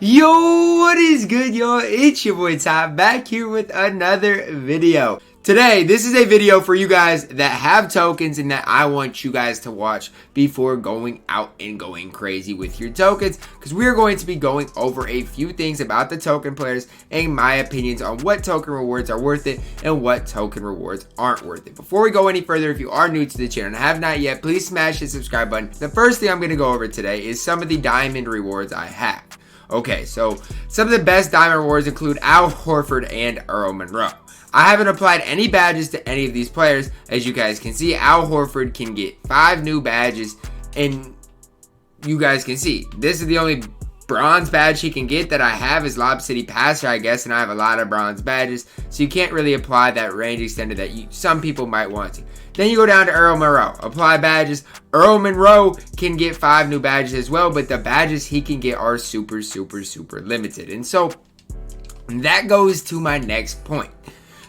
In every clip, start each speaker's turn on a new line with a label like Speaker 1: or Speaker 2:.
Speaker 1: Yo, what is good, y'all? It's your boy Ty back here with another video. Today, this is a video for you guys that have tokens and that I want you guys to watch before going out and going crazy with your tokens, because we're going to be going over a few things about the token players and my opinions on what token rewards are worth it and what token rewards aren't worth it. Before we go any further, if you are new to the channel and have not yet, please smash the subscribe button. The first thing I'm going to go over today is some of the diamond rewards I have. Okay, so some of the best diamond rewards include Al Horford and Earl Monroe. I haven't applied any badges to any of these players. As you guys can see, Al Horford can get 5 new badges, and you guys can see this is the only bronze badge he can get that I have is Lob City Passer, I guess, and I have a lot of bronze badges, so you can't really apply that range extender that some people might want to. Then you go down to Earl Monroe, apply badges. Earl Monroe can get 5 new badges as well, but the badges he can get are super limited. And so that goes to my next point.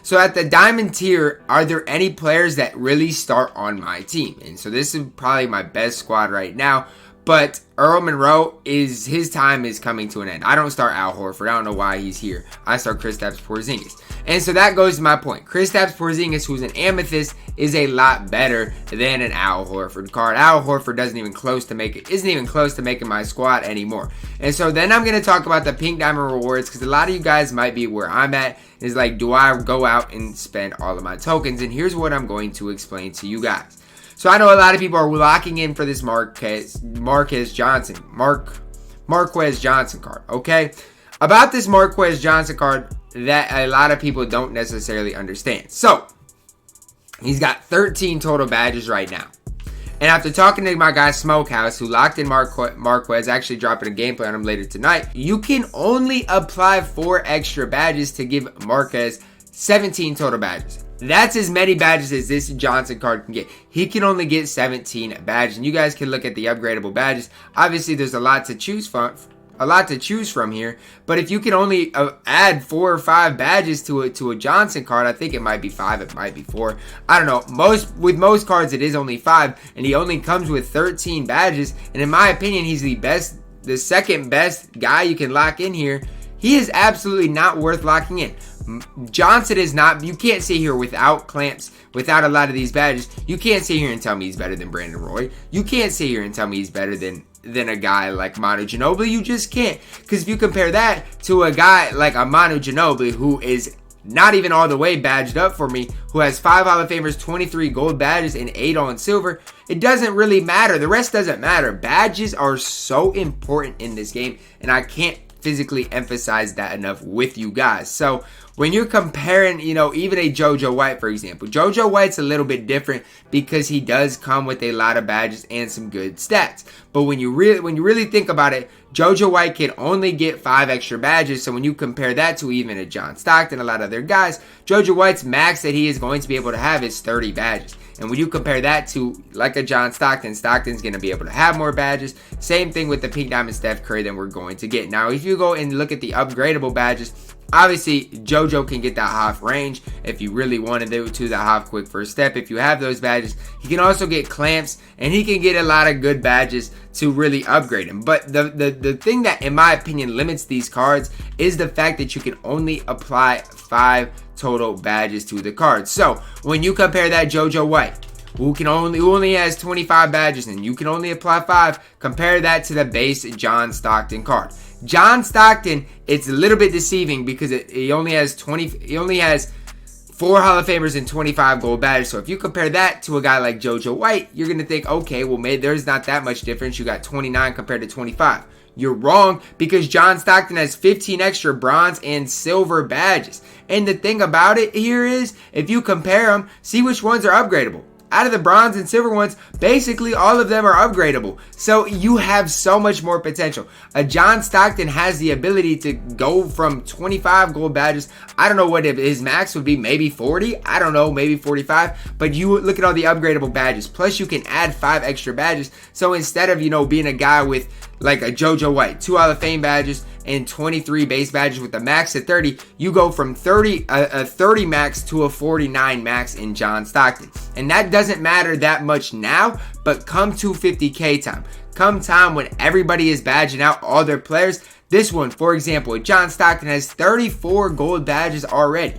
Speaker 1: So at the diamond tier, are there any players that really start on my team? And so this is probably my best squad right now. But Earl Monroe, his time is coming to an end. I don't start Al Horford. I don't know why he's here. I start Kristaps Porzingis. And so that goes to my point. Kristaps Porzingis, who's an amethyst, is a lot better than an Al Horford card. Al Horford isn't even close to making my squad anymore. And so then I'm going to talk about the pink diamond rewards, because a lot of you guys might be where I'm at. Is like, do I go out and spend all of my tokens? And here's what I'm going to explain to you guys. So I know a lot of people are locking in for this Marquez Johnson card, okay? About this Marquez Johnson card that a lot of people don't necessarily understand. So, he's got 13 total badges right now. And after talking to my guy Smokehouse, who locked in Marquez, actually dropping a gameplay on him later tonight, you can only apply 4 extra badges to give Marquez 17 total badges. That's as many badges as this Johnson card can get. He can only get 17 badges. And you guys can look at the upgradable badges. Obviously, there's a lot to choose from here. But if you can only add 4 or 5 badges to a Johnson card, I think it might be 5, it might be 4. I don't know. With most cards, it is only 5, and he only comes with 13 badges. And in my opinion, he's the second best guy you can lock in here. He is absolutely not worth locking in. Johnson is not. You can't sit here without clamps, without a lot of these badges. You can't sit here and tell me he's better than Brandon Roy. You can't sit here and tell me he's better than a guy like Manu Ginobili. You just can't. Because if you compare that to a guy like a Manu Ginobili, who is not even all the way badged up for me, who has 5 Hall of Famers, 23 gold badges, and 8 on silver, it doesn't really matter. The rest doesn't matter. Badges are so important in this game, and I can't physically emphasize that enough with you guys. So when you're comparing, even a JoJo White, for example, JoJo White's a little bit different because he does come with a lot of badges and some good stats. But when you really think about it, JoJo White can only get 5 extra badges. So when you compare that to even a John Stockton, a lot of other guys, JoJo White's max that he is going to be able to have is 30 badges. And when you compare that to like a John Stockton, Stockton's going to be able to have more badges. Same thing with the pink diamond Steph Curry that we're going to get. Now, if you go and look at the upgradable badges, obviously, JoJo can get that half range if you really wanted to, the half quick first step. If you have those badges, he can also get clamps, and he can get a lot of good badges to really upgrade him. But the thing that, in my opinion, limits these cards is the fact that you can only apply 5 total badges to the card. So when you compare that JoJo White, who only has 25 badges, and you can only apply 5, compare that to the base John Stockton card. John Stockton, it's a little bit deceiving because he only has 4 Hall of Famers and 25 gold badges. So if you compare that to a guy like JoJo White, you're going to think, okay, well, maybe there's not that much difference. You got 29 compared to 25. You're wrong, because John Stockton has 15 extra bronze and silver badges. And the thing about it here is, if you compare them, see which ones are upgradable. Out of the bronze and silver ones, basically all of them are upgradable. So you have so much more potential. A John Stockton has the ability to go from 25 gold badges. I don't know what his max would be, maybe 40. I don't know, maybe 45. But you look at all the upgradable badges. Plus you can add 5 extra badges. So instead of, being a guy with like a JoJo White, 2 Hall of Fame badges and 23 base badges with a max at 30, you go from a 30 max to a 49 max in John Stockton. And that doesn't matter that much now, but come 250K time, come time when everybody is badging out all their players, This one, for example, John Stockton has 34 gold badges already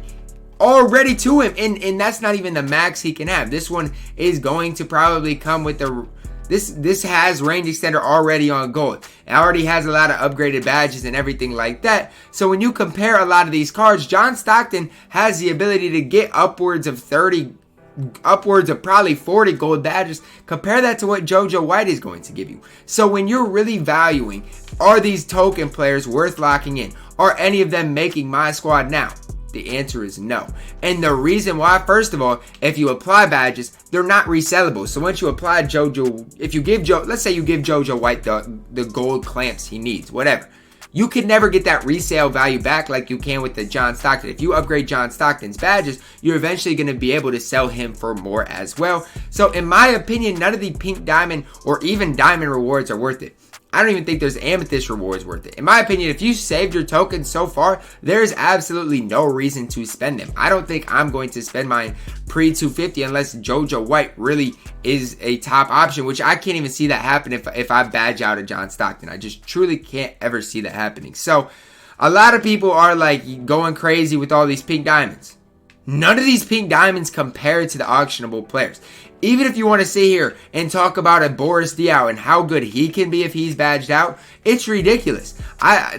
Speaker 1: to him, and that's not even the max he can have. This one is going to probably come with the this has range extender already on gold. It already has a lot of upgraded badges and everything like that. So when you compare a lot of these cards, John Stockton has the ability to get upwards of probably 40 gold badges. Compare that to what JoJo White is going to give you. So when you're really valuing, are these token players worth locking in? Are any of them making my squad now? The answer is no. And the reason why, first of all, if you apply badges, they're not resellable. So once you apply JoJo, if you give let's say you give JoJo White the gold clamps he needs, whatever, you can never get that resale value back like you can with the John Stockton. If you upgrade John Stockton's badges, you're eventually going to be able to sell him for more as well. So in my opinion, none of the pink diamond or even diamond rewards are worth it. I don't even think there's amethyst rewards worth it. In my opinion, if you saved your tokens so far, there's absolutely no reason to spend them. I don't think I'm going to spend mine pre-250 unless JoJo White really is a top option, which I can't even see that happen if I badge out a John Stockton. I just truly can't ever see that happening. So a lot of people are like going crazy with all these pink diamonds. None of these pink diamonds compare to the auctionable players. Even if you want to sit here and talk about a Boris Diaw and how good he can be if he's badged out, it's ridiculous.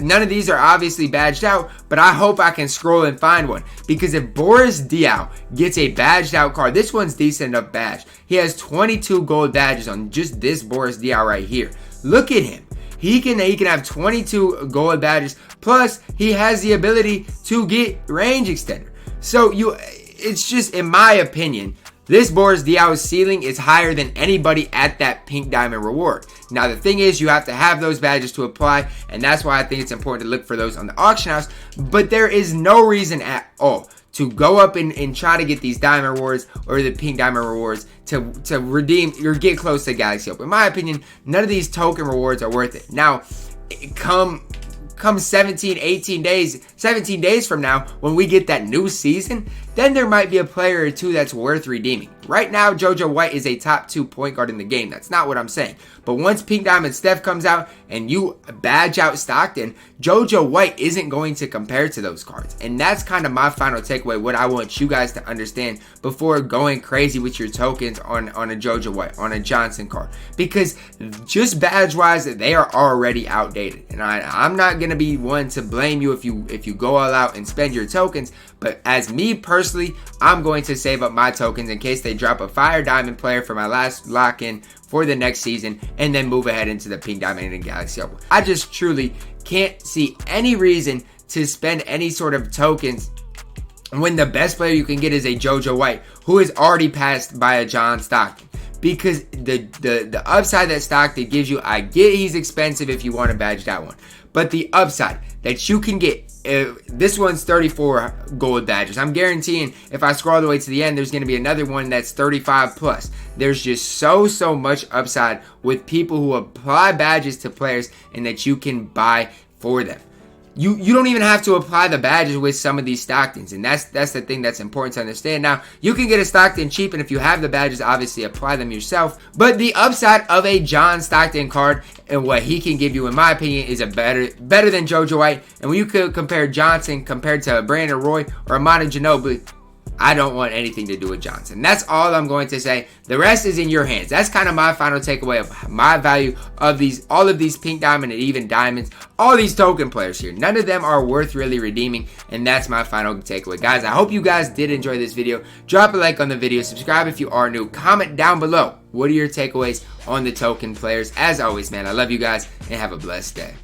Speaker 1: None of these are obviously badged out, but I hope I can scroll and find one. Because if Boris Diaw gets a badged out card, this one's decent enough badge. He has 22 gold badges on just this Boris Diaw right here. Look at him. He can have 22 gold badges, plus he has the ability to get range extender. So it's just, in my opinion, this Boris Diaw's ceiling is higher than anybody at that pink diamond reward. Now the thing is, you have to have those badges to apply, and that's why I think it's important to look for those on the auction house. But there is no reason at all to go up and try to get these diamond rewards or the pink diamond rewards to redeem or get close to Galaxy Open. In my opinion, none of these token rewards are worth it. Now, come 17 days from now, when we get that new season, then there might be a player or two that's worth redeeming. Right now, JoJo White is a top 2 point guard in the game. That's not what I'm saying. But once Pink Diamond Steph comes out and you badge out Stockton, JoJo White isn't going to compare to those cards. And that's kind of my final takeaway, what I want you guys to understand before going crazy with your tokens on a JoJo White, on a Johnson card. Because just badge-wise, they are already outdated. And I'm not going to be one to blame you if you go all out and spend your tokens. But as me personally, I'm going to save up my tokens in case they drop a Fire Diamond player for my last lock-in for the next season, and then move ahead into the Pink Diamond and Galaxy Open. I just truly can't see any reason to spend any sort of tokens when the best player you can get is a JoJo White, who is already passed by a John Stockton. Because the upside that Stockton gives you, I get he's expensive if you want to badge that one. But the upside that you can get, this one's 34 gold badges. I'm guaranteeing if I scroll all the way to the end, there's going to be another one that's 35 plus. There's just so much upside with people who apply badges to players and that you can buy for them. You don't even have to apply the badges with some of these Stocktons, and that's the thing that's important to understand. Now, you can get a Stockton cheap, and if you have the badges, obviously apply them yourself. But the upside of a John Stockton card and what he can give you, in my opinion, is a better than JoJo White. And when you could compare Johnson compared to Brandon Roy or Amanda Ginobili, I don't want anything to do with Johnson. That's all I'm going to say. The rest is in your hands. That's kind of my final takeaway of my value of all of these pink diamond and even diamonds. All these token players here. None of them are worth really redeeming. And that's my final takeaway. Guys, I hope you guys did enjoy this video. Drop a like on the video. Subscribe if you are new. Comment down below. What are your takeaways on the token players? As always, man, I love you guys and have a blessed day.